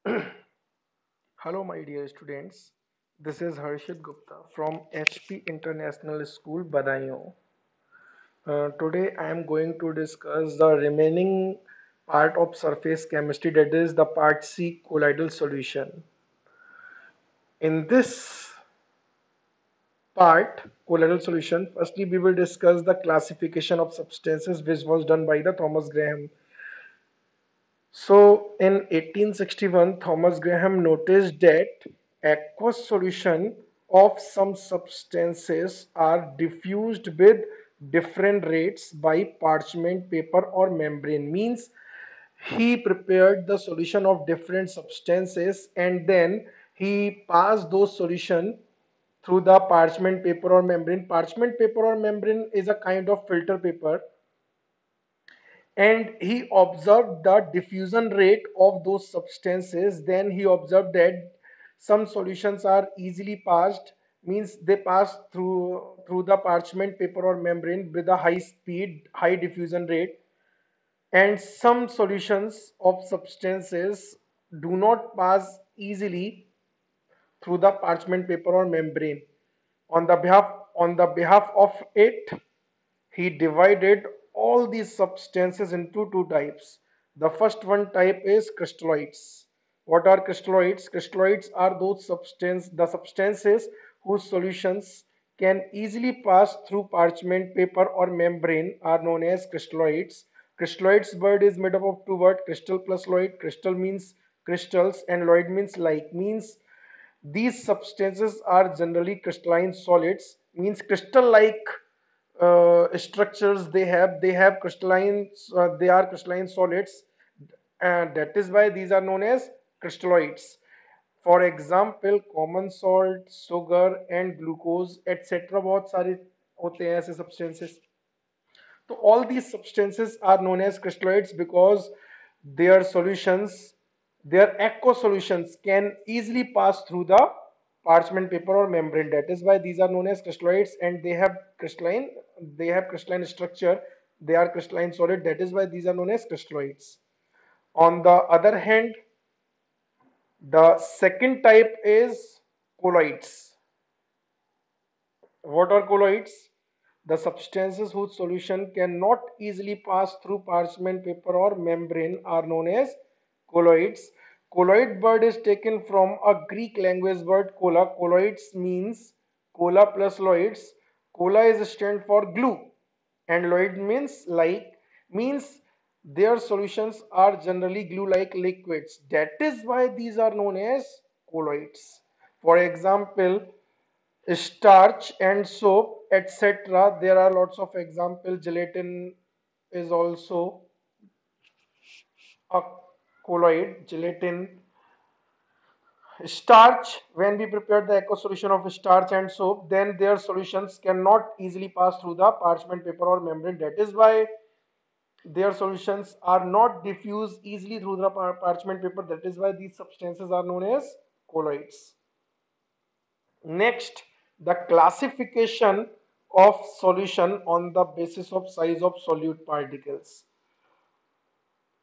Hello, my dear students. This is Harshit Gupta from HP International School, Badayon. Today, I am going to discuss the remaining part of surface chemistry, that is the part C, colloidal solution. In this part, colloidal solution, firstly, we will discuss the classification of substances, which was done by the Thomas Graham. So in 1861, Thomas Graham noticed that aqueous solution of some substances are diffused with different rates by parchment paper or membrane. Means he prepared the solution of different substances and then he passed those solution through the parchment paper or membrane. Parchment paper or membrane is a kind of filter paper, and he observed the diffusion rate of those substances. Then he observed that some solutions are easily passed, means they pass through the parchment paper or membrane with a high speed, high diffusion rate, and some solutions of substances do not pass easily through the parchment paper or membrane. On the behalf of it, he divided all these substances into two types. The first one type is crystalloids. What are crystalloids? Crystalloids are the substances whose solutions can easily pass through parchment paper or membrane are known as crystalloids. Crystalloids word is made up of two words, crystal plus loid. Crystal means crystals and loid means like. Means these substances are generally crystalline solids, means crystal like structures they have crystalline, they are crystalline solids, and that is why these are known as crystalloids. For example, common salt, sugar and glucose etc. बहुत सारे होते हैं ऐसे substances. So all these substances are known as crystalloids because their solutions, their aqueous solutions can easily pass through the parchment paper or membrane. That is why these are known as crystalloids, and they have crystalline structure. They are crystalline solid. That is why these are known as crystalloids. On the other hand, the second type is colloids. What are colloids? The substances whose solution cannot easily pass through parchment paper or membrane are known as colloids. Colloid word is taken from a Greek language word cola. Colloids means cola plus loids. Cola is stand for glue and loid means like, means their solutions are generally glue like liquids. That is why these are known as colloids. For example, starch and soap etc. There are lots of examples. Gelatin is also a colloid. Gelatin, starch, when we prepare the aqueous solution of starch and soap, then their solutions cannot easily pass through the parchment paper or membrane. That is why their solutions are not diffused easily through the parchment paper. That is why these substances are known as colloids. Next, the classification of solution on the basis of size of solute particles.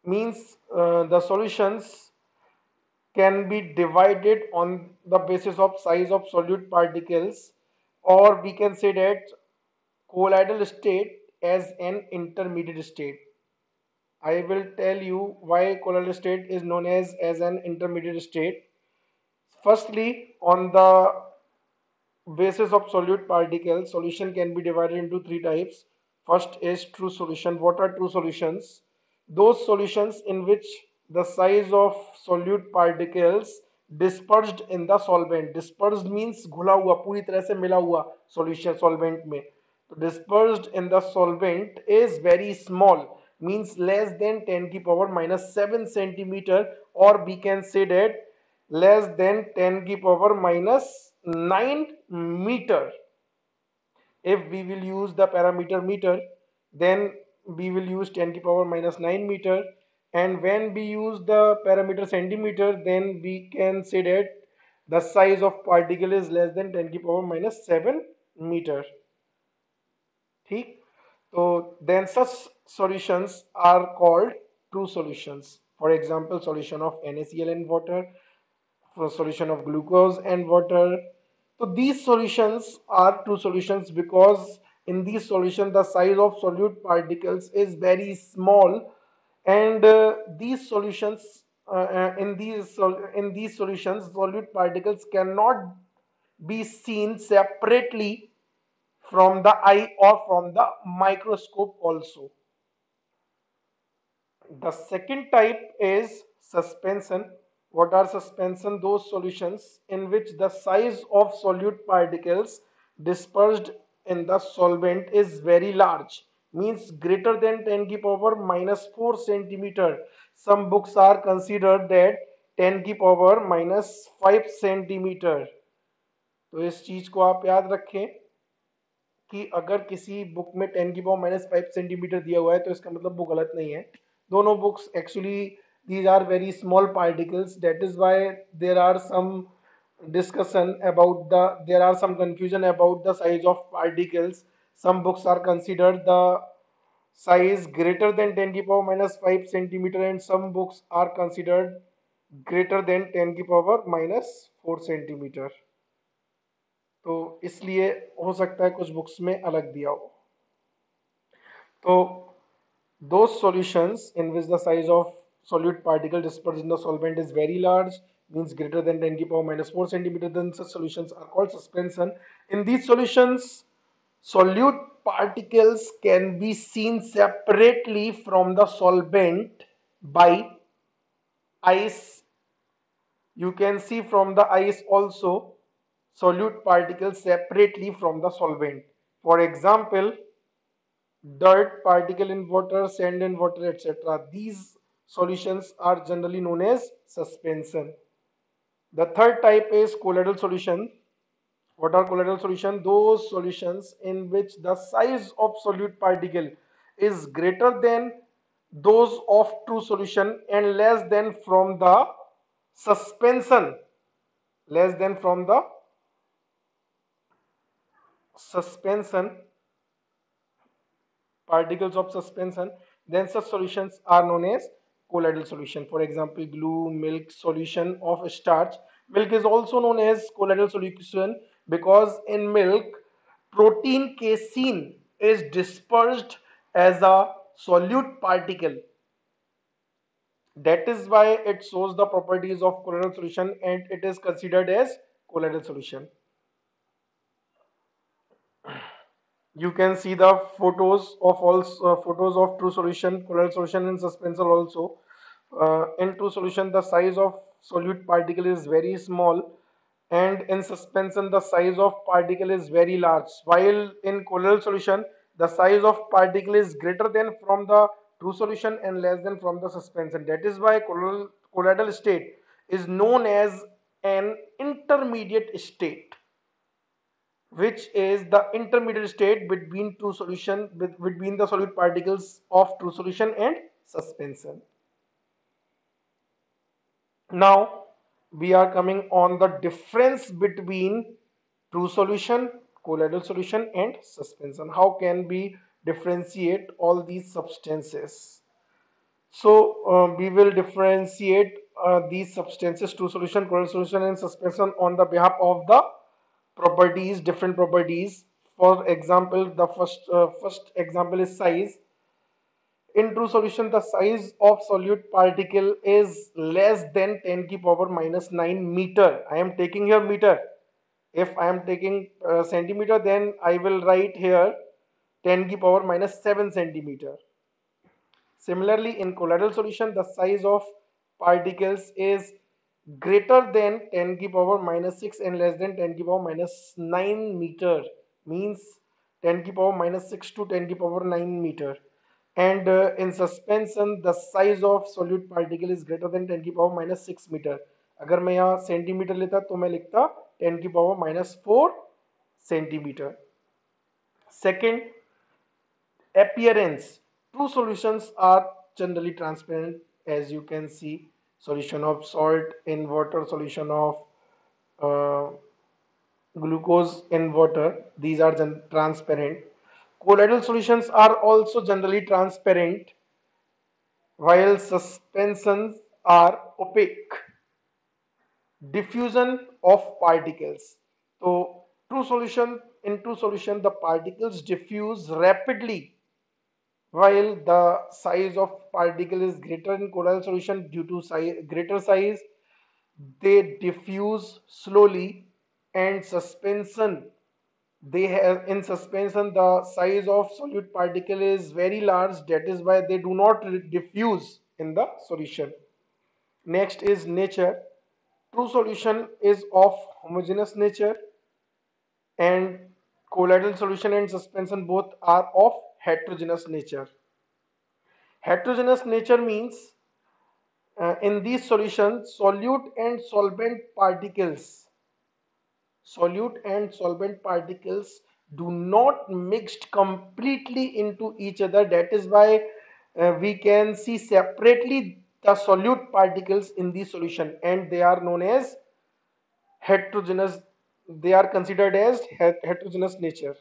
Means the solutions can be divided on the basis of size of solute particles, or we can say that colloidal state as an intermediate state. I will tell you why colloidal state is known as an intermediate state. Firstly, on the basis of solute particles, solution can be divided into three types. First is true solution. What are true solutions? Those solutions in which the size of solute particles dispersed in the solvent. Dispersed means घुला हुआ, पूरी तरह से मिला हुआ solution solvent में. So dispersed in the solvent is very small, means less than 10 की power minus 7 centimeter, or we can say that less than 10 की power minus 9 meter. If we will use the parameter meter, then we will use 10 to power minus 9 meter, and when we use the parameter centimeter, then we can say that the size of particle is less than 10 to power minus 7 meter. ठीक, so then such solutions are called true solutions. For example, solution of NaCl and water, for solution of glucose and water. So these solutions are true solutions because in these solutions the size of solute particles is very small, and these solutions in these solutions solute particles cannot be seen separately from the eye or from the microscope also. The second type is suspension. What are suspension? Those solutions in which the size of solute particles dispersed in the solvent is very large, means greater than 10 की power minus 4 centimeter. Some books are considered that 10 की power minus 5 centimeter. तो इस चीज को आप याद रखें कि अगर किसी बुक में 10 की पावर माइनस 5 सेंटीमीटर दिया हुआ है तो इसका मतलब वो गलत नहीं है. दोनों books actually these are very small particles, that is why there are some discussion about there are some confusion about the size of particles. Some books are considered the size greater than 10 की power minus 5 centimeter and some books are considered greater than 10 की power minus 4 centimeter. तो इसलिए हो सकता है कुछ books में अलग दिया हो. तो those solutions in which the size of solute particle dispersed in the solvent is very large, means greater than 10 की power minus 4 centimeter, then such solutions are called suspension. In these solutions, solute particles can be seen separately from the solvent by ice. You can see from the ice also solute particles separately from the solvent. For example, dirt particle in water, sand in water, etc. These solutions are generally known as suspension. The third type is colloidal solution. What are colloidal solution? Those solutions in which the size of solute particle is greater than those of true solution and less than from the suspension, less than from the suspension, particles of suspension, then such solutions are known as colloidal solution. For example, glue, milk, solution of starch. Milk is also known as colloidal solution because in milk protein casein is dispersed as a solute particle. That is why it shows the properties of colloidal solution and it is considered as colloidal solution. You can see the photos of all photos of true solution, colloidal solution and suspension also. In true solution the size of solute particle is very small and in suspension the size of particle is very large, while in colloidal solution the size of particle is greater than from the true solution and less than from the suspension. That is why colloidal state is known as an intermediate state, which is the intermediate state between two solution between the solute particles of true solution and suspension. Now we are coming on the difference between true solution, colloidal solution and suspension. How can we differentiate all these substances? So we will differentiate these substances, true solution, colloidal solution and suspension on the behalf of the properties, different properties. For example, the first example is size. In true solution the size of solute particle is less than 10 की power minus 9 meter. I am taking here meter. If I am taking centimeter, then I will write here 10 की power minus 7 centimeter. Similarly, in colloidal solution the size of particles is greater than 10 की power minus 6 and less than 10 की power minus 9 meter, means 10 की power minus 6 to 10 की power 9 meter. And in suspension the size of solute particle is greater than 10 की power minus 6 meter. अगर मैं यहाँ centimetre लेता तो मैं लिखता 10 की power minus 4 centimeter. Second, appearance. True solutions are generally transparent, as you can see. Solution of salt in water, solution of glucose in water, these are transparent. Colloidal solutions are also generally transparent, while suspensions are opaque. Diffusion of particles. So true solution the particles diffuse rapidly while the size of particle is greater in colloidal solution. Due to greater size, they diffuse slowly. And suspension, they have in suspension the size of solute particle is very large, that is why they do not diffuse in the solution. Next is nature. True solution is of homogeneous nature, and colloidal solution and suspension both are of heterogeneous nature. Heterogeneous nature means in these solutions, solute and solvent particles do not mixed completely into each other. That is why we can see separately the solute particles in the solution, and they are known as heterogeneous. They are considered as heterogeneous nature.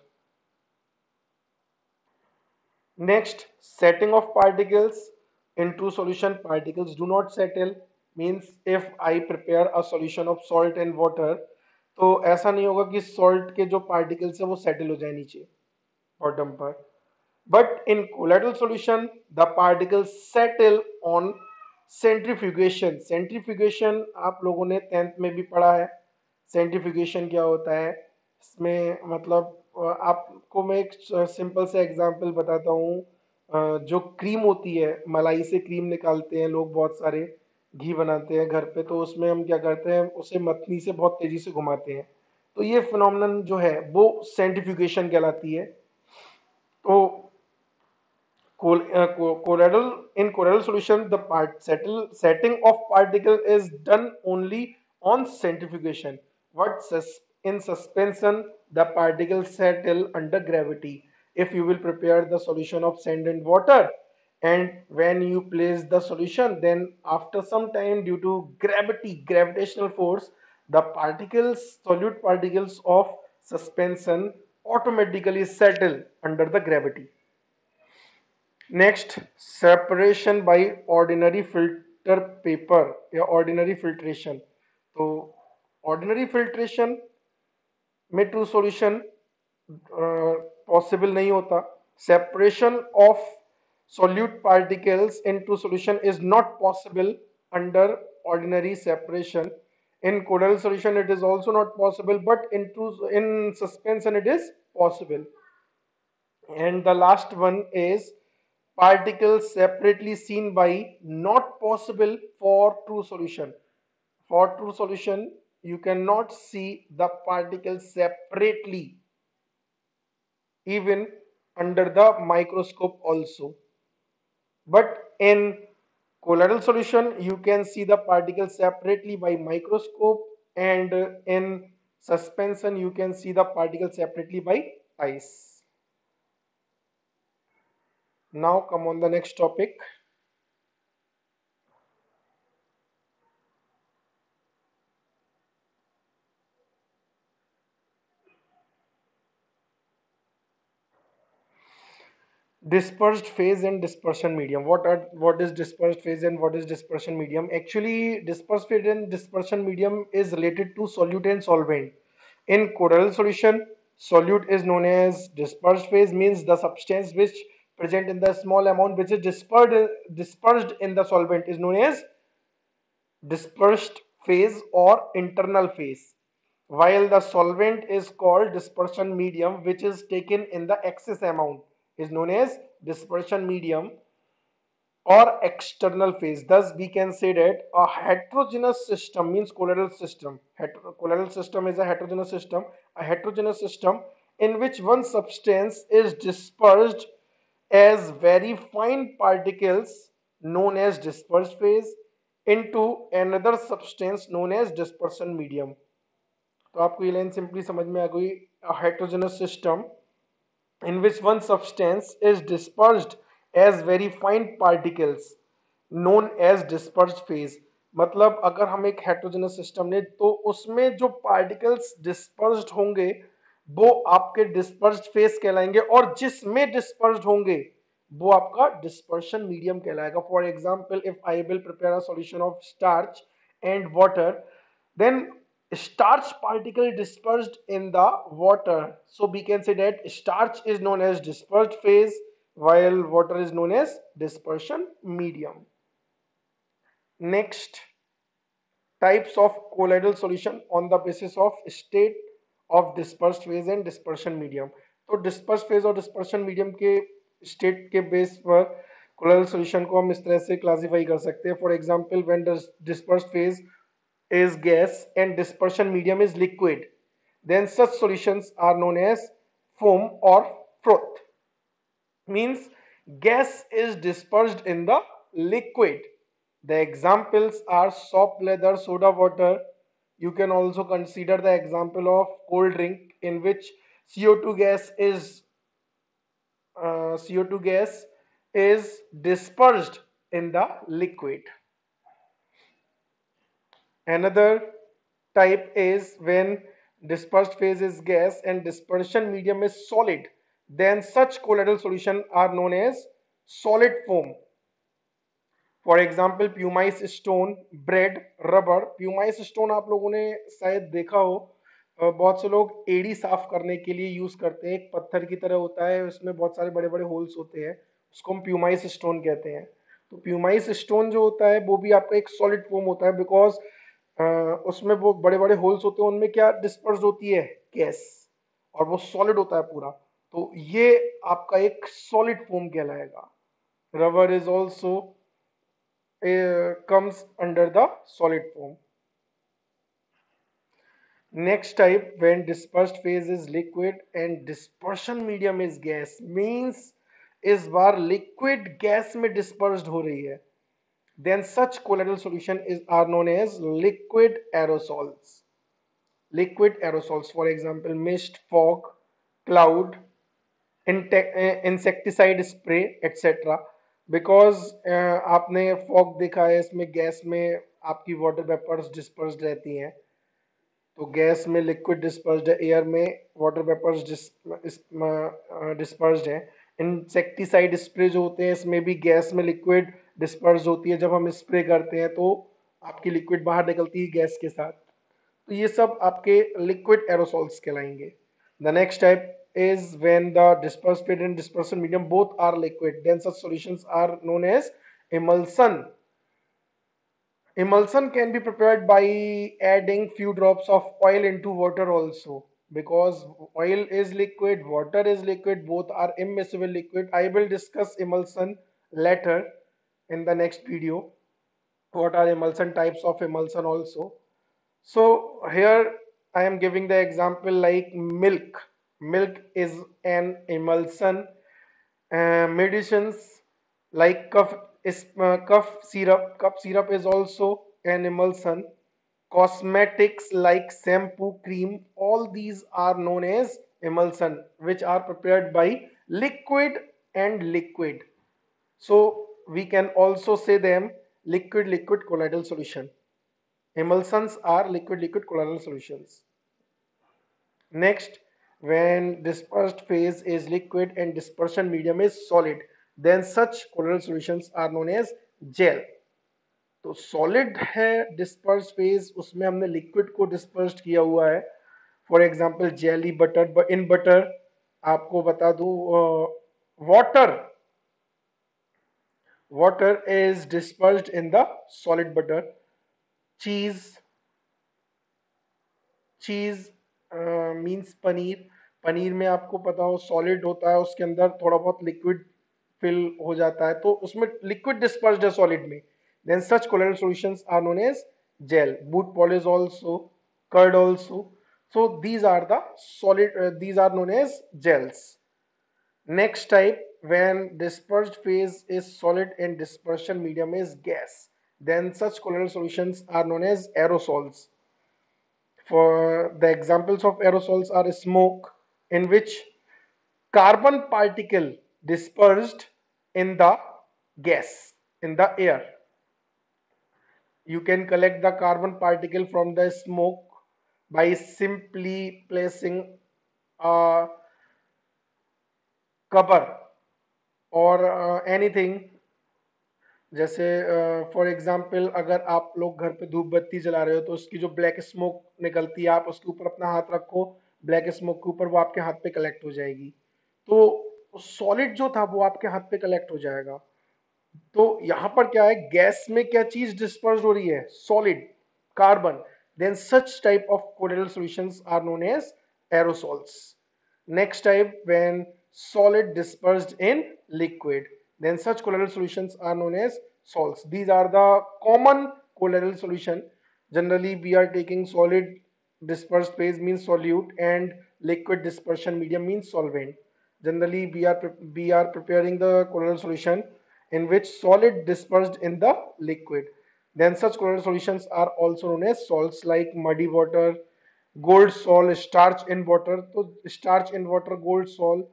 Next, setting of particles. In true solution, particles do not settle. Means if I prepare a solution of salt and water, तो ऐसा नहीं होगा कि salt के जो particles है वो settle हो जाए नीचे bottom पर. But in colloidal solution, the particles settle on centrifugation. Centrifugation आप लोगों ने 10th में भी पढ़ा है. Centrifugation क्या होता है? इसमें मतलब आपको मैं एक सिंपल से एग्जांपल बताता हूँ. जो क्रीम होती है, मलाई से क्रीम निकालते हैं लोग, बहुत सारे घी बनाते हैं घर पे, तो उसमें हम क्या करते हैं, उसे मथनी से बहुत तेजी से घुमाते हैं. तो ये फिनोमेनन जो है वो सेंट्रीफ्यूगेशन कहलाती है. तो in colloidal solution, the setting of particle is done only on centrifugation. But in suspension, the particles settle under gravity. If you will prepare the solution of sand and water, and when you place the solution, then after some time, due to gravitational force, the solute particles of suspension automatically settle under the gravity. Next, separation by ordinary filter paper या ordinary filtration. तो ordinary filtration में true solution possible नहीं होता. Separation of solute particles in true solution is not possible under ordinary separation. In colloidal solution it is also not possible, but in suspension it is possible. And the last one is particles separately seen by not possible for true solution. For true solution, you cannot see the particles separately, even under the microscope also. But in colloidal solution, you can see the particles separately by microscope, and in suspension, you can see the particles separately by eyes. Now come on the next topic. Dispersed phase and dispersion medium. What is dispersed phase and what is dispersion medium? Actually, dispersed phase and dispersion medium is related to solute and solvent. In colloidal solution, solute is known as dispersed phase, means the substance which present in the small amount which is dispersed in the solvent is known as dispersed phase or internal phase, while the solvent is called dispersion medium, which is taken in the excess amount, is known as dispersion medium or external phase. Thus we can say that a heterogeneous system means colloidal system. Colloidal system is a heterogeneous system. A heterogeneous system in which one substance is dispersed as very fine particles known as dispersed phase into another substance known as dispersion medium. तो आपको ये line simply समझ में आ गई. A heterogeneous system in which one substance is dispersed as very fine particles known as dispersed phase. मतलब अगर हम एक heterogeneous system ने, तो उसमें जो particles dispersed होंगे वो आपके dispersed phase कहलाएंगे, और जिसमें dispersed होंगे वो आपका डिस्पर्शन मीडियम कहलाएगा. For example, if I will prepare a solution of starch and water, then starch particle dispersed in the water, so we can say that starch is known as dispersed phase while water is known as dispersion medium. Next, types of colloidal solution on the basis of state of dispersed phase and dispersion medium. तो dispersed phase और dispersion medium के state के base पर colloidal solution को हम इस तरह से classify कर सकते हैं. For example, when the dispersed phase is gas and dispersion medium is liquid, then such solutions are known as foam or froth. Means gas is dispersed in the liquid. The examples are soap, leather, soda water. You can also consider the example of cold drink in which CO2 gas is CO2 gas is dispersed in the liquid. Another type is when dispersed phase is gas and dispersion medium is solid, then such colloidal solution are known as solid foam. For example pumice stone, bread, rubber. Pumice stone आप लोगों ने शायद देखा हो, बहुत से लोग एड़ी साफ करने के लिए यूज करते हैं. एक पत्थर की तरह होता है, उसमें बहुत सारे बड़े बड़े होल्स होते हैं, उसको हम प्यूमाइस स्टोन कहते हैं. तो प्यूमाइस स्टोन जो होता है वो भी आपका एक सॉलिड फॉर्म होता है, बिकॉज उसमें वो बड़े बड़े होल्स होते हैं, उनमें क्या डिस्पर्स होती है, गैस, और वो सॉलिड होता है पूरा. तो ये आपका एक सॉलिड फॉर्म कहलाएगा. Rubber is also comes under the solid form. Next type, when dispersed phase is liquid and dispersion medium is gas, means इस बार liquid gas में dispersed हो रही है, then such colloidal solution is are known as liquid aerosols. Liquid aerosols, for example, mist, fog, cloud, insecticide spray etcetera. Because आपने fog देखा है, इसमें gas में आपकी वाटर वेपर्स डिस्पर्स्ड रहती हैं. तो गैस में लिक्विड डिस्पर्स्ड है, एयर में वाटर वेपर्स डिस्पर्स्ड है. इंसेक्टिसाइड स्प्रे जो होते हैं, इसमें भी गैस में लिक्विड डिस्पर्स होती है. जब हम स्प्रे करते हैं तो आपकी लिक्विड बाहर निकलती है गैस के साथ. तो ये सब आपके लिक्विड एरोसॉल्स कहलाएंगे. The next type is when the dispersed fluid and dispersion medium both are liquid, then such solutions are known as emulsion. Emulsion can be prepared by adding few drops of oil into water also, because oil is liquid, water is liquid, both are immiscible liquid. I will discuss emulsion later in the next video. What are emulsion types of emulsion also. So here I am giving the example like milk. Milk is an emulsion. Medicines like cough syrup. Cough syrup is also an emulsion. Cosmetics like shampoo, cream, all these are known as emulsion, which are prepared by liquid and liquid. So we can also say them liquid colloidal solution. Emulsions are liquid colloidal solutions. Next, when dispersed phase is liquid and dispersion medium is solid, then such colloidal solutions are known as gel. तो solid है disperse phase, उसमें हमने liquid को dispersed किया हुआ है. For example jelly, butter. In butter आपको बता दूं, water is dispersed in the solid butter. चीज मीन्स पनीर. पनीर में आपको पता हो सॉलिड होता है, उसके अंदर थोड़ा बहुत लिक्विड फिल हो जाता है, तो उसमें लिक्विड डिस्पर्स्ड है सॉलिड में. Then such colloidal solutions are known as gel. Boot polish also, curd also. So these are the solid, these are known as gels. Next type, when dispersed phase is solid and dispersion medium is gas, then such colloidal solutions are known as aerosols. For the examples of aerosols are smoke, in which carbon particle dispersed in the gas, in the air. You can collect the carbon particle from the smoke by simply placing a cover और anything, जैसे for example अगर आप लोग घर पे धूप बत्ती जला रहे हो तो उसकी जो ब्लैक स्मोक निकलती है, आप उसके ऊपर अपना हाथ रखो ब्लैक स्मोक के ऊपर, वो आपके हाथ पे कलेक्ट हो जाएगी। तो सॉलिड जो था वो आपके हाथ पे कलेक्ट हो जाएगा। तो यहां पर क्या है, गैस में क्या चीज डिस्पर्स हो रही है, solid, carbon. Then such type of colloidal solutions are known as aerosols. Next type, when solid dispersed in liquid, then such colloidal solutions are known as salts. These are the common colloidal solution. Generally, we are taking solid dispersed phase means solute and liquid dispersion medium means solvent. Generally, we are preparing the colloidal solution in which solid dispersed in the liquid. Then such colloidal solutions are also known as salts like muddy water, gold sol, starch in water. So starch in water, gold sol,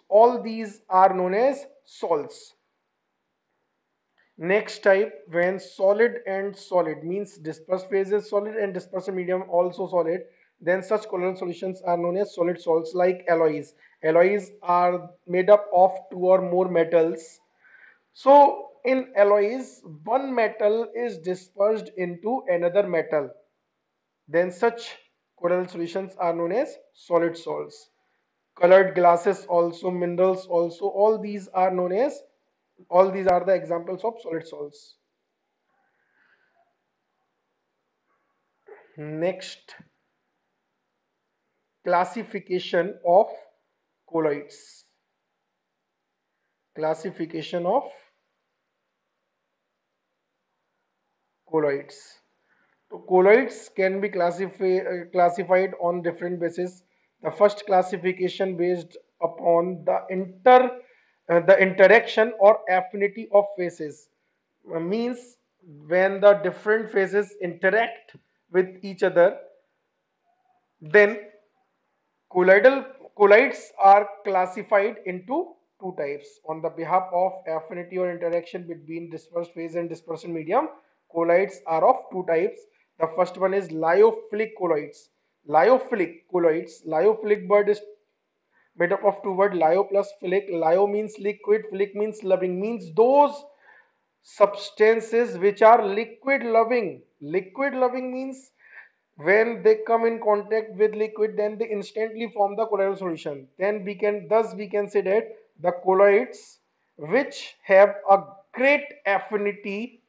all these are known as salts. Next type, when solid and solid means dispersed phase is solid and dispersion medium also solid, then such colloidal solutions are known as solid salts like alloys. Alloys are made up of two or more metals. So in alloys, one metal is dispersed into another metal. Then such colloidal solutions are known as solid salts. Colored glasses also, minerals also, all these are the examples of solid salts. Next, classification of colloids. Classification of colloids. So colloids can be classified on different bases. The first classification based upon the interaction or affinity of phases. Means when the different phases interact with each other, then colloidal colloids are classified into two types. On the behalf of affinity or interaction between dispersed phase and dispersion medium, colloids are of two types. The first one is lyophilic colloids. Lyophilic word is made up of two words, lyo plus philic. Lyo means liquid, philic means loving, means those substances which are liquid loving. Liquid loving means when they come in contact with liquid, then they instantly form the colloidal solution. Then we can say that the colloids which have a great affinity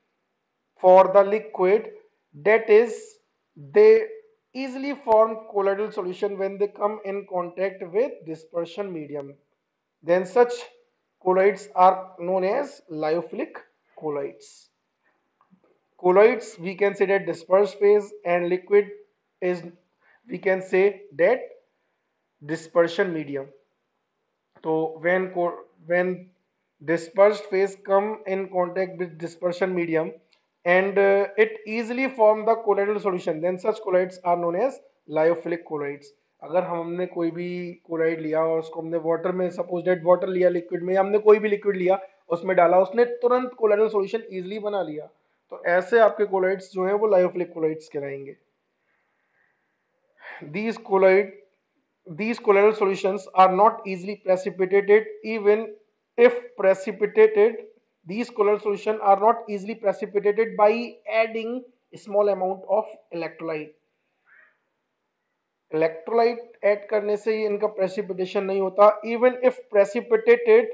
for the liquid, that is, they easily form colloidal solution when they come in contact with dispersion medium. Then such colloids are known as lyophilic colloids. Colloids, we can say that dispersed phase, and liquid is, we can say that dispersion medium. So when dispersed phase come in contact with dispersion medium and it easily form the colloidal solution, then such colloids are known as lyophilic colloids. अगर हमने कोई भी collide लिया और उसको हमने water में, suppose date water लिया, लिक्विड में, हमने कोई भी लिक्विड लिया उसमें डाला, उसने तुरंत कोलाइडल सॉल्यूशन इजीली बना लिया, तो ऐसे आपके कोलाइड्स जो है वो लायोफिलिक कोलाइड्स कहलाएंगे. These colloid these colloidal solutions are not easily precipitated. Even if precipitated, these colloidal solutions are not easily precipitated by adding a small amount of electrolyte. Electrolyte add करने से ही इनका precipitation नहीं होता. Even if precipitated,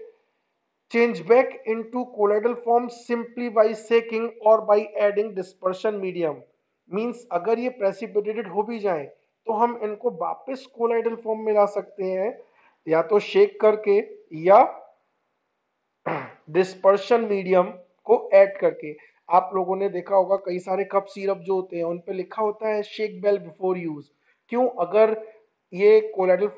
change back into colloidal form simply by shaking or by adding dispersion medium. Means अगर ये precipitated हो भी जाए तो हम इनको वापस colloidal form में ला सकते हैं, या तो शेक करके या डिस्पर्शन मीडियम को ऐड करके. आप लोगों ने देखा होगा कई सारे कप सिरप जो होते हैं उन पे लिखा होता है शेक वेल बिफोर यूज. क्यों? ये कोलाइडल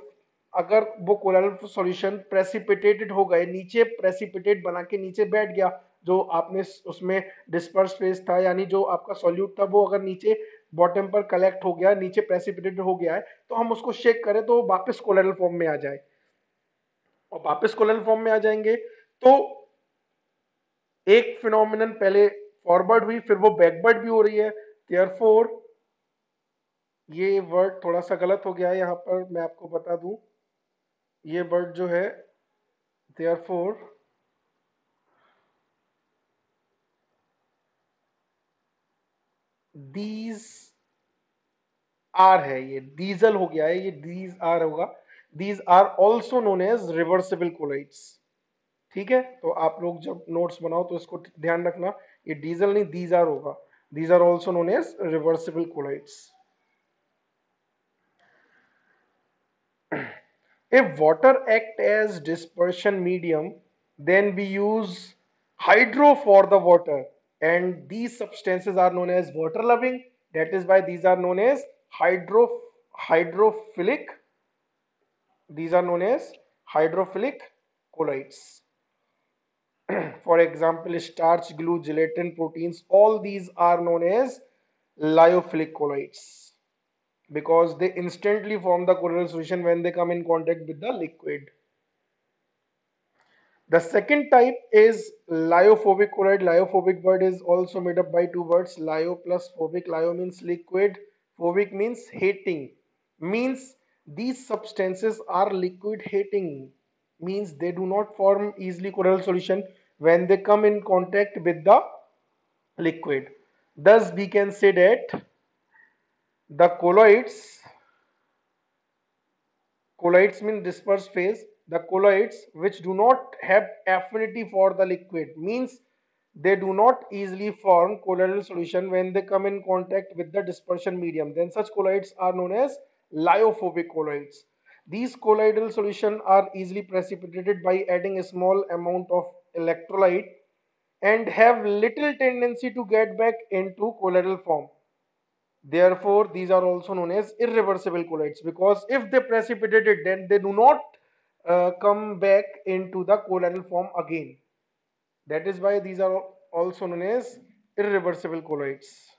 अगर वो कोलाइडल सॉल्यूशन प्रेसिपिटेटेड हो गए, नीचे प्रेसिपिटेट बना के नीचे बैठ गया, जो आपने उसमें डिस्पर्स फेज था यानी जो आपका सॉल्यूट था वो अगर नीचे बॉटम पर कलेक्ट हो गया, नीचे प्रेसिपिटेटेड हो गया है, तो हम उसको शेक करें तो वापस कोलाइडल फॉर्म में आ जाए. और वापस कोलाइडल फॉर्म में आ जाएंगे तो एक फिनोमिनन पहले फॉरवर्ड हुई फिर वो बैकवर्ड भी हो रही है. देयरफॉर ये वर्ड थोड़ा सा गलत हो गया है यहाँ पर, मैं आपको बता दूं. ये वर्ड जो है देयरफॉर दीज आर है, ये डीजल हो गया है, ये दीज आर होगा। These are also known as reversible colloids. ठीक है, तो आप लोग जब नोट्स बनाओ तो इसको ध्यान रखना, ये डीजल नहीं दीज आर होगा। These are also known as reversible colloids. If water act as dispersion medium, then we use hydro for the water, and these substances are known as water loving. That is why these are known as hydrophilic. These are known as hydrophilic colloids. For example, starch, glue, gelatin, proteins, all these are known as lyophilic colloids because they instantly form the colloidal solution when they come in contact with the liquid. The second type is lyophobic colloid. Lyophobic word is also made up by two words, lyo plus phobic. Lyo means liquid, phobic means hating. Means these substances are liquid hating. Means they do not form easily colloidal solution when they come in contact with the liquid. Thus we can say that the colloids mean dispersed phase. The colloids which do not have affinity for the liquid means they do not easily form colloidal solution when they come in contact with the dispersion medium. Then such colloids are known as lyophobic colloids. These colloidal solutions are easily precipitated by adding a small amount of electrolyte and have little tendency to get back into colloidal form. Therefore, these are also known as irreversible colloids because if they precipitate it, then they do not come back into the colloidal form again. That is why these are also known as irreversible colloids.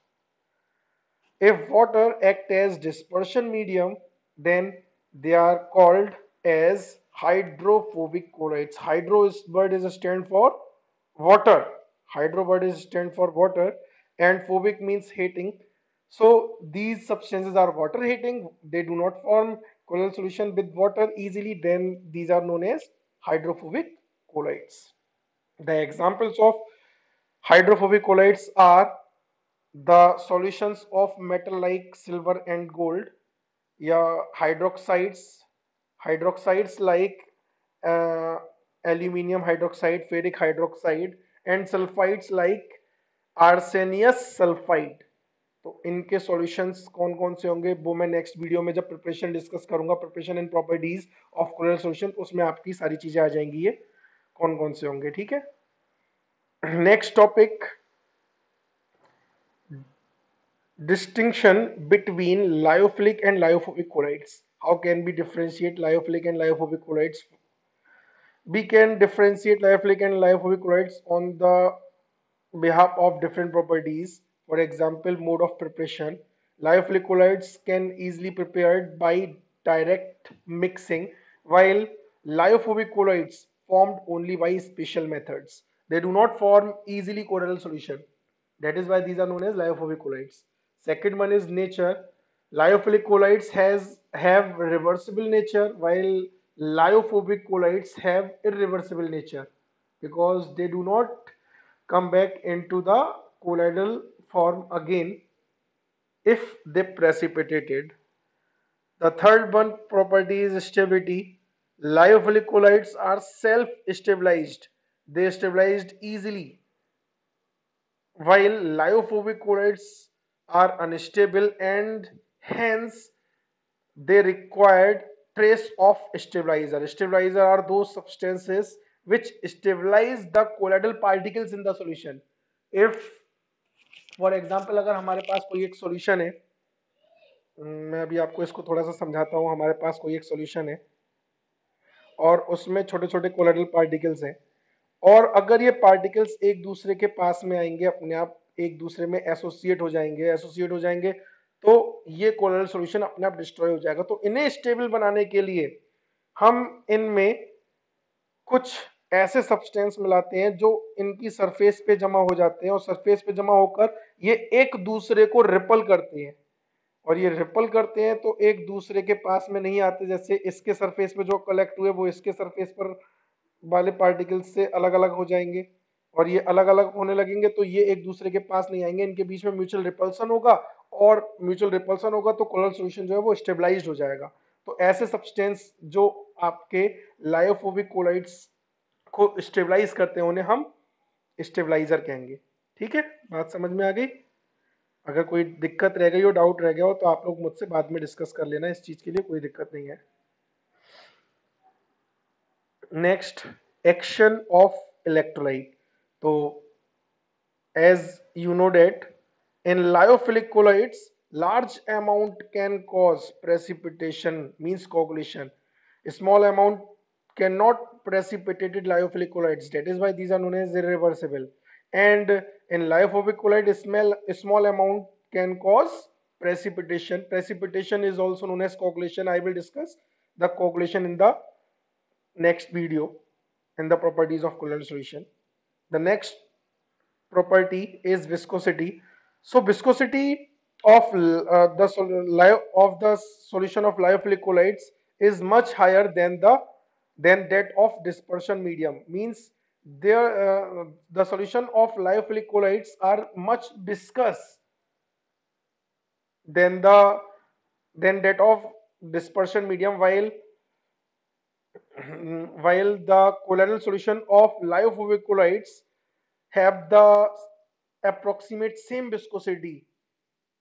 If water act as dispersion medium, then they are called as hydrophobic colloids. Hydro word is a stand for water. Hydro word is stand for water, and phobic means hating. So these substances are water hating. They do not form colloidal solution with water easily. Then these are known as hydrophobic colloids. The examples of hydrophobic colloids are the solutions of metal like silver and gold, yeah, hydroxides like uh, aluminium hydroxide, ferric hydroxide, and sulfides like arsenious sulfide. तो इनके solutions कौन कौन से होंगे वो मैं next video में जब प्रिपरेशन डिस्कस करूंगा, preparation and properties of colloidal solution, उसमें आपकी सारी चीजें आ जाएंगी, ये कौन कौन से होंगे। ठीक है, next topic, distinction between lyophilic and lyophobic colloids. How can we differentiate lyophilic and lyophobic colloids? We can differentiate lyophilic and lyophobic colloids on the behalf of different properties. For example, mode of preparation. Lyophilic colloids can easily prepared by direct mixing, while lyophobic colloids formed only by special methods. They do not form easily colloidal solution. That is why these are known as lyophobic colloids. Second one is nature. Lyophilic colloids have reversible nature, while lyophobic colloids have irreversible nature because they do not come back into the colloidal form again if they precipitated. The third one property is stability. Lyophilic colloids are self-stabilized. They stabilized easily, while lyophobic colloids are unstable and hence they required trace of stabilizer. Stabilizer are those substances which stabilize the colloidal particles in the solution. If for example अगर हमारे पास कोई एक solution है, मैं अभी आपको इसको थोड़ा सा समझाता हूँ, हमारे पास कोई एक सॉल्यूशन है और उसमें छोटे छोटे कोलोइडल पार्टिकल्स हैं, और अगर ये पार्टिकल्स एक दूसरे के पास में आएंगे, अपने आप एक दूसरे में एसोसिएट हो जाएंगे तो ये कोलोइडल सॉल्यूशन अपने आप डिस्ट्रॉय हो जाएगा। तो इन्हें स्टेबल बनाने के लिए हम इनमें कुछ ऐसे सब्सटेंस मिलाते हैं जो इनकी सरफेस पे जमा हो जाते हैं और सरफेस पे जमा होकर ये एक दूसरे को रिपल करते हैं, और ये रिपल करते हैं तो एक दूसरे के पास में नहीं आते। जैसे इसके सरफेस पे जो कलेक्ट हुए वो इसके सरफेस पर वाले पार्टिकल्स से अलग अलग हो जाएंगे और ये अलग अलग होने लगेंगे तो ये एक दूसरे के पास नहीं आएंगे, इनके बीच में म्यूचुअल रिपल्सन होगा, और म्यूचुअल रिपल्सन होगा तो कोलर सॉल्यूशन जो है वो स्टेबलाइज्ड हो जाएगा। तो ऐसे सब्सटेंस जो आपके लायोफोबिक कोलाइड्स को स्टेबलाइज करते हैं उन्हें हम स्टेबलाइजर कहेंगे। ठीक है, बात समझ में आ गई? अगर कोई दिक्कत रह गई हो, डाउट रह गया हो, तो आप लोग मुझसे बाद में डिस्कस कर लेना, इस चीज के लिए कोई दिक्कत नहीं है। Next, action of electrolyte. तो as you know that in lyophilic colloids large amount can cause precipitation, means coagulation. A small amount cannot precipitate lyophilic colloids, that is why these are known as irreversible. And in lyophobic colloid a small amount can cause precipitation. Precipitation is also known as coagulation. I will discuss the coagulation in the next video and the properties of colloidal solution. The next property is viscosity. So viscosity of the solution of lyophilic colloids is much higher than that of dispersion medium. Means the solution of lyophilic colloids are much viscous than that of dispersion medium, while the colloidal solution of lyophobic colloids have the approximate same viscosity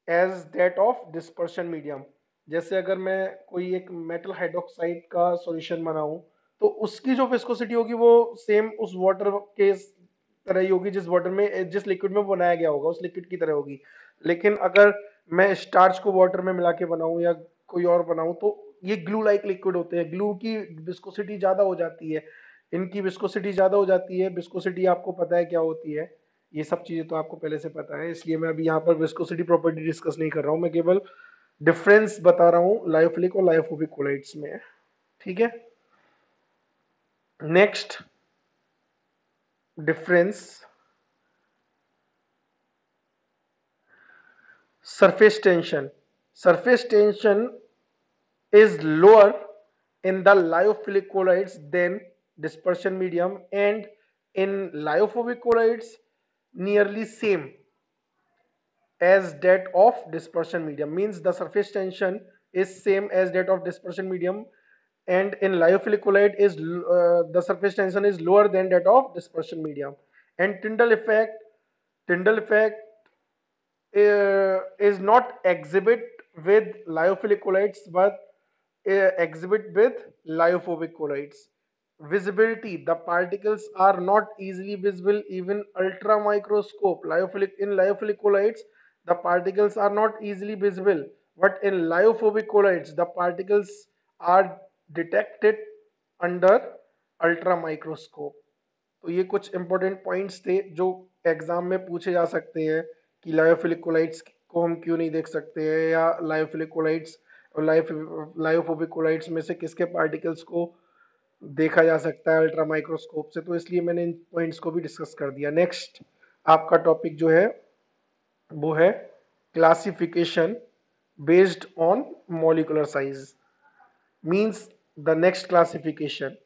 as that of dispersion medium. जैसे अगर मैं कोई एक metal hydroxide का solution बनाऊं तो उसकी जो विस्कोसिटी होगी वो सेम उस वाटर के तरह ही होगी, जिस लिक्विड में बनाया गया होगा उस लिक्विड की तरह होगी। लेकिन अगर मैं स्टार्च को वाटर में मिला के बनाऊं या कोई और बनाऊं तो ये ग्लू लाइक लिक्विड होते हैं, ग्लू की विस्कोसिटी ज्यादा हो जाती है, इनकी विस्कोसिटी ज्यादा हो जाती है। विस्कोसिटी आपको पता है क्या होती है, ये सब चीजें तो आपको पहले से पता है, इसलिए मैं अभी यहाँ पर विस्कोसिटी प्रॉपर्टी डिस्कस नहीं कर रहा हूँ, मैं केवल डिफरेंस बता रहा हूँ लायोफिलिक और लायोफोबिक कोलाइड्स में। ठीक है, next difference, surface tension. Surface tension is lower in the lyophilic colloids than dispersion medium, and in lyophobic colloids nearly same as that of dispersion medium. Means the surface tension is same as that of dispersion medium, and in lyophilic colloid is the surface tension is lower than that of dispersion medium. And Tyndall effect is not exhibit with lyophilic colloids but exhibit with lyophobic colloids. Visibility, the particles are not easily visible even ultra microscope. In lyophilic colloids the particles are not easily visible, but in lyophobic colloids the particles are detected under ultra microscope. तो ये कुछ important points थे जो exam में पूछे जा सकते हैं कि लायोफिलिक कोलाइड्स को हम क्यों नहीं देख सकते हैं, या लायोफिलिक कोलाइड्स और लायोफोबिक कोलाइड्स में से किसके पार्टिकल्स को देखा जा सकता है अल्ट्रा माइक्रोस्कोप से। तो इसलिए मैंने इन पॉइंट्स को भी डिस्कस कर दिया। नेक्स्ट आपका टॉपिक जो है वो है classification based on molecular size. Means the next classification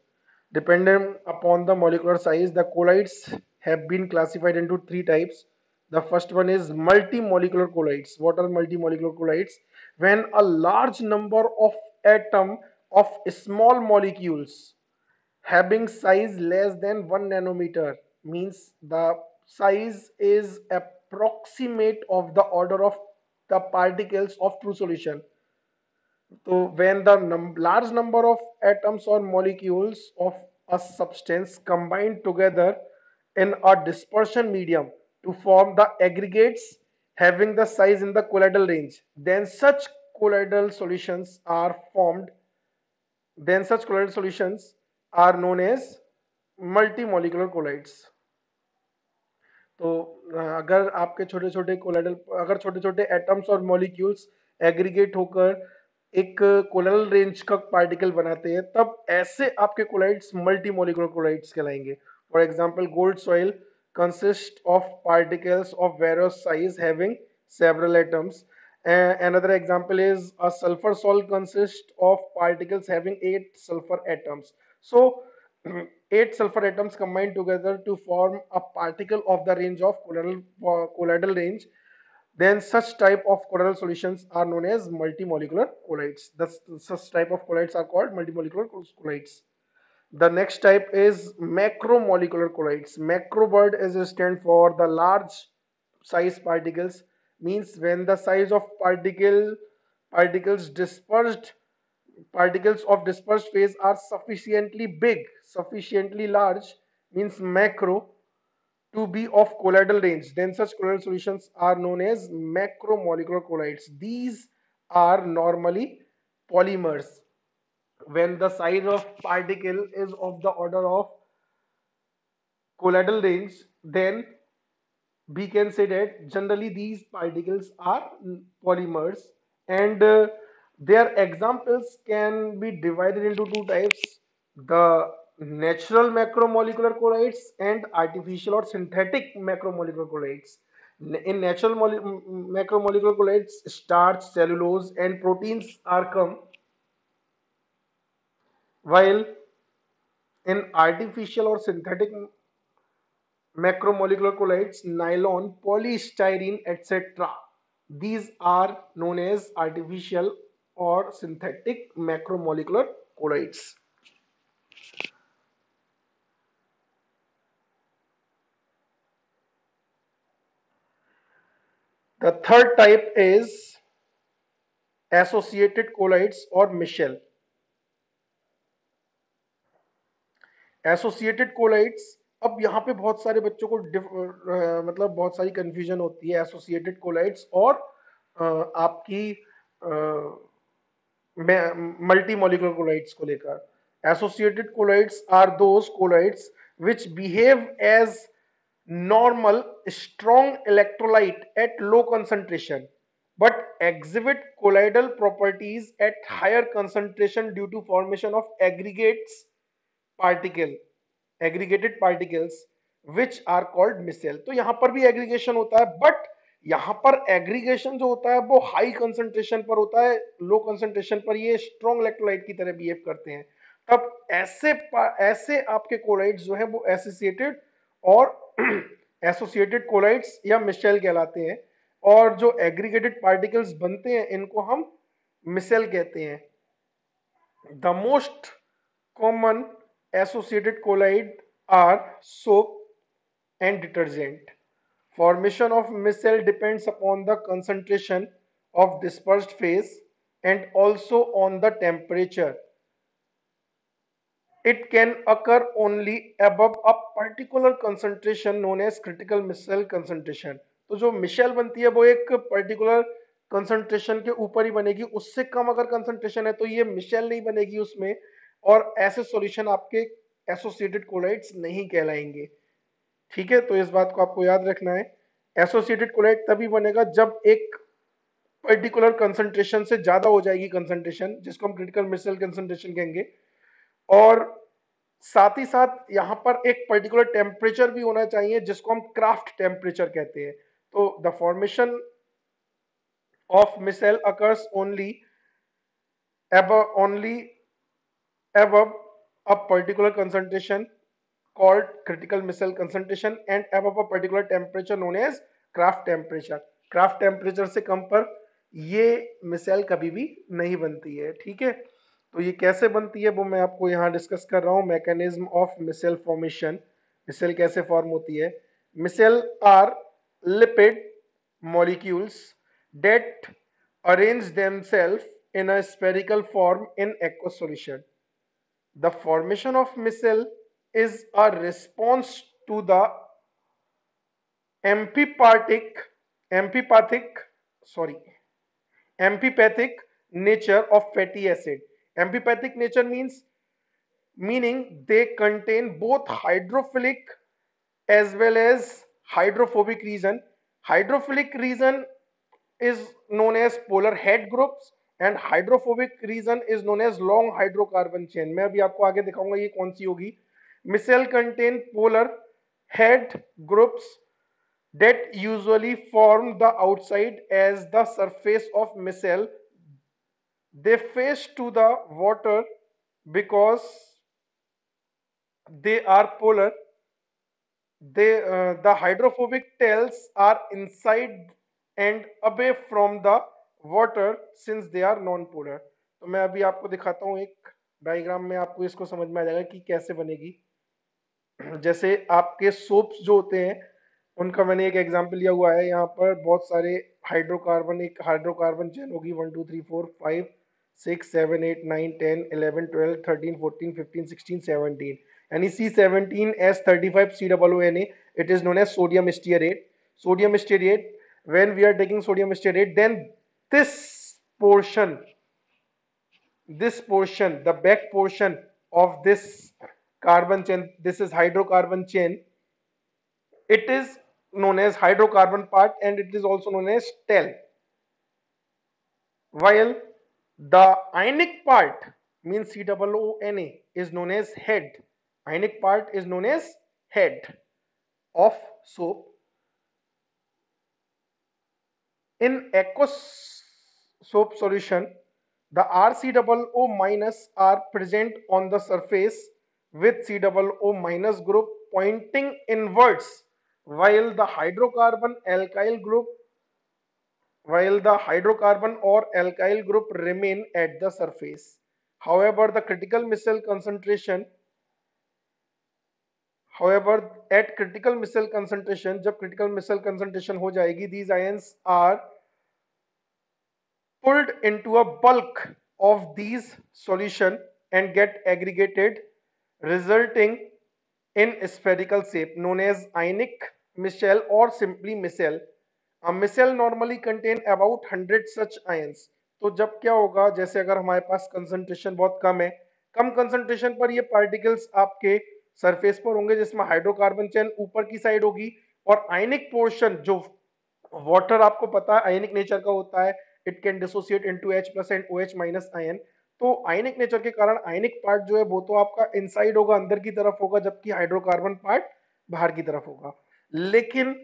dependent upon the molecular size, the colloids have been classified into three types. The first one is multimolecular colloids. What are multimolecular colloids? When a large number of atoms of small molecules having size less than 1 nanometer, means the size is approximate of the order of the particles of true solution. So when the large number of atoms or molecules of a substance combine together in a dispersion medium to form the aggregates having the size in the colloidal range, then such colloidal solutions are formed. Then such colloidal solutions are known as multimolecular colloids. तो अगर आपके छोटे छोटे colloidal, अगर छोटे छोटे atoms और molecules aggregate होकर एक कोलाइडल रेंज का पार्टिकल बनाते हैं तब ऐसे आपके कोलाइड्स मल्टीमोलिकुलर कोलाइड्स कहलाएंगे। For example gold sol consist of particles of various size having several atoms. Another example is a sulfur salt consists of particles having 8 sulfur atoms. So eight sulfur atoms combine together to form a particle of the range of colloidal range, then such type of colloidal solutions are known as multimolecular colloids. Such type of colloids are called multimolecular colloids. The next type is macromolecular colloids. Macro word is stand for the large size particles, means when the size of particles dispersed particles of dispersed phase are sufficiently big, sufficiently large, means macro, to be of colloidal range, then such colloidal solutions are known as macromolecular colloids. These are normally polymers. When the size of particle is of the order of colloidal range, then we can say that generally these particles are polymers, and their examples can be divided into two types: the natural macromolecular colloids and artificial or synthetic macromolecular colloids. In natural macromolecular colloids, starch, cellulose and proteins are come, while in artificial or synthetic macromolecular colloids, nylon, polystyrene, etc. These are known as artificial or synthetic macromolecular colloids. The third type is associated colloids or Michel. Associated colloids, अब यहाँ पे बहुत सारे बच्चों को मतलब बहुत सारी कंफ्यूजन होती है एसोसिएटेड कोलाइड्स और आपकी मल्टी मॉलिक्यूलर कोलाइड्स को लेकर. Associated colloids are those colloids which behave as normal strong electrolyte at low concentration but exhibit colloidal properties at higher concentration due to formation of particle aggregated particles which are called micelle. तो यहां पर भी aggregation होता है, but यहां पर aggregation जो होता है वो हाई कंसंट्रेशन पर होता है, लो कंसंट्रेशन पर ये स्ट्रॉन्ग इलेक्ट्रोलाइट की तरह बिहेव करते हैं. तब ऐसे आपके कोलाइड्स जो है वो एसोसिएटेड और एसोसिएटेड कोलाइड्स या मिशेल कहलाते हैं, और जो एग्रीगेटेड पार्टिकल्स बनते हैं इनको हम मिसेल कहते हैं. The most common associated colloid are soap and detergent. Formation of micelle depends upon the concentration of dispersed phase and also on the temperature. It can occur only above a particular concentration known as critical micelle concentration. तो जो Michel बनती है वो एक particular concentration के ऊपर ही बनेगी, उससे कम अगर कंसंट्रेशन है तो ये मिशेल नहीं बनेगी उसमें, और ऐसे सॉल्यूशन आपके एसोसिएटेड कोलाइड्स नहीं कहलाएंगे. ठीक है, तो इस बात को आपको याद रखना है. एसोसिएटेड कोलाइड तभी बनेगा जब एक पर्टिकुलर कंसंट्रेशन से ज्यादा हो जाएगी कंसंट्रेशन, जिसको हम क्रिटिकल मिशेल कंसंट्रेशन कहेंगे, और साथ ही साथ यहां पर एक पर्टिकुलर टेम्परेचर भी होना चाहिए जिसको हम क्राफ्ट टेम्परेचर कहते हैं. तो the formation of micelle occurs only above a particular concentration called critical micelle concentration and above a particular temperature known as craft temperature. craft temperature से कम पर ये मिसाइल कभी भी नहीं बनती है. ठीक है, तो ये कैसे बनती है वो मैं आपको यहाँ डिस्कस कर रहा हूँ. Mechanism of micelle formation. Micelle कैसे फॉर्म होती है? Micelle are lipid molecules that arrange themselves in a spherical form in aqueous solution. The formation of micelle is a response to the amphipathic, amphipathic, sorry, amphipathic nature of fatty acid. Amphipathic nature meaning they contain both hydrophilic as well as hydrophobic region. Hydrophilic region is known as polar head groups and hydrophobic region is known as long hydrocarbon chain. मैं अभी आपको आगे दिखाऊंगा ये कौन सी होगी. Micelle contain polar head groups that usually form the outside as the surface of micelle. They face to the water because they are polar. The hydrophobic tails are inside and away from the water since they are non-polar. तो मैं अभी आपको दिखाता हूँ एक diagram में, आपको इसको समझ में आ जाएगा कि कैसे बनेगी। जैसे आपके सोप्स जो होते हैं उनका मैंने एक एग्जांपल लिया हुआ है यहाँ पर। बहुत सारे हाइड्रोकार्बन, एक हाइड्रोकार्बन चेन होगी 1 2 3 4 5 6 7 8 9 10 11 12 13 14 15 16 17, यानी C17 S35 COONA, it is known as sodium stearate. Sodium stearate, when we are taking sodium stearate, then this portion, the back portion of this carbon chain, this is hydrocarbon chain, it is known as hydrocarbon part and it is also known as tail, while the ionic part means COONA is known as head. Ionic part is known as head of soap. In aqueous soap solution, the RCOO minus are present on the surface with COO minus group pointing inwards, while the hydrocarbon or alkyl group remain at the surface. However, the critical micelle concentration, at critical micelle concentration, जब critical micelle concentration हो जाएगी, these ions are pulled into a bulk of these solution and get aggregated, resulting in spherical shape known as ionic micelle or simply micelle. A micelle normally contain about 100 such ions. तो जब क्या होगा, जैसे अगर हमारे पास concentration बहुत कम है, कम concentration पर ये पार्टिकल्स आपके सरफेस पर होंगे, जिसमें हाइड्रोकार्बन चेन ऊपर की साइड होगी और आयनिक पोर्शन, जो वाटर आपको पता है आयनिक नेचर का होता है, it can dissociate into H plus and OH minus ion. तो आयनिक नेचर के कारण आयनिक पार्ट जो है वो तो आपका इनसाइड होगा, अंदर की तरफ होगा, जबकि हाइड्रोकार्बन पार्ट बाहर की तरफ होगा। लेकिन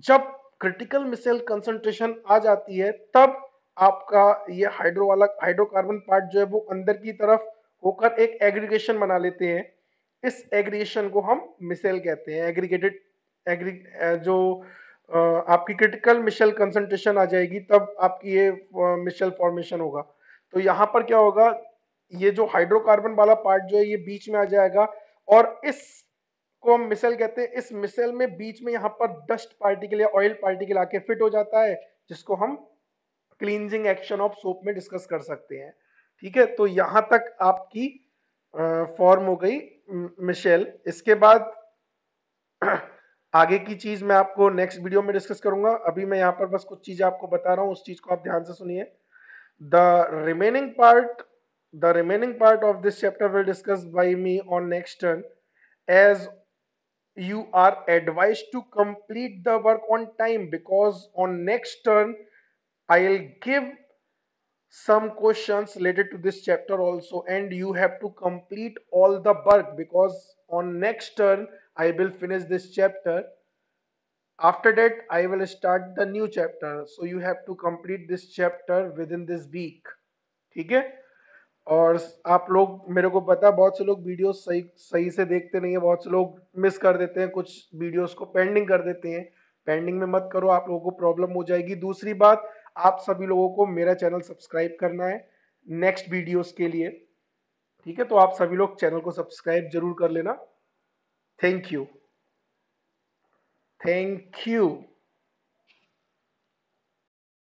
जब क्रिटिकल मिसेल कंसंट्रेशन आ जाती है तब आपका ये हाइड्रोकार्बन पार्ट जो है वो अंदर की तरफ होकर एक एग्रीगेशन बना लेते हैं। इस एग्रीगेशन को हम मिसेल कहते हैं। एग्रीगेटेड जो आपकी क्रिटिकल मिशेल कंसंट्रेशन आ जाएगी तब आपकी ये मिशेल फॉर्मेशन होगा। तो यहाँ पर क्या होगा, ये जो हाइड्रोकार्बन वाला पार्ट जो है ये बीच में आ जाएगा और इस को हम मिसेल कहते हैं। इस मिसेल में बीच में यहाँ पर डस्ट पार्टिकल या ऑयल पार्टिकल आके फिट हो जाता है, जिसको हम क्लींजिंग एक्शन ऑफ सोप में डिस्कस कर सकते हैं। ठीक है, तो यहाँ तक आपकी फॉर्म हो गई मिशेल। इसके बाद आगे की चीज मैं आपको नेक्स्ट वीडियो में डिस्कस करूंगा। अभी मैं यहाँ पर बस कुछ चीजें आपको बता रहा हूँ, उस चीज को आप ध्यान से सुनिए। The remaining part of this chapter will discuss by me on next turn, as you are advised to complete the work on time, because on next turn I'll give some questions related to this chapter also, and you have to complete all the work, because on next turn I will finish this chapter. After that I will start the new chapter, so you have to complete this chapter within this week. ठीक है, और आप लोग, मेरे को पता बहुत से लोग वीडियो सही से देखते नहीं है, बहुत से लोग मिस कर देते हैं, कुछ वीडियोस को पेंडिंग कर देते हैं। पेंडिंग में मत करो, आप लोगों को प्रॉब्लम हो जाएगी। दूसरी बात, आप सभी लोगों को मेरा चैनल सब्सक्राइब करना है नेक्स्ट वीडियोस के लिए। ठीक है, तो आप सभी लोग चैनल को सब्सक्राइब जरूर कर लेना। Thank you.